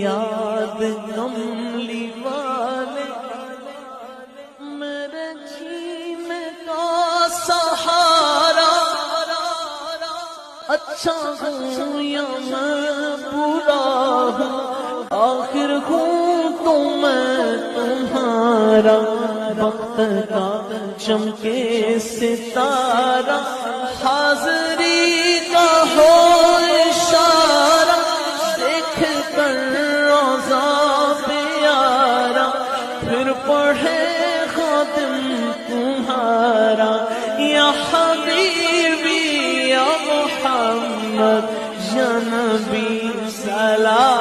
یاد کملی والے میرے جینے کا سہارا اچھا ہوں یا میں برا ہوں آخر ہوں تو میں تمہارا وقت کا چمکے ستارہ حاضری کا ہو اشارہ دیکھ کر روضہ پیارا پھر پڑھے خادم تمہارا یا حبیبی یا محمد یا نبی سلام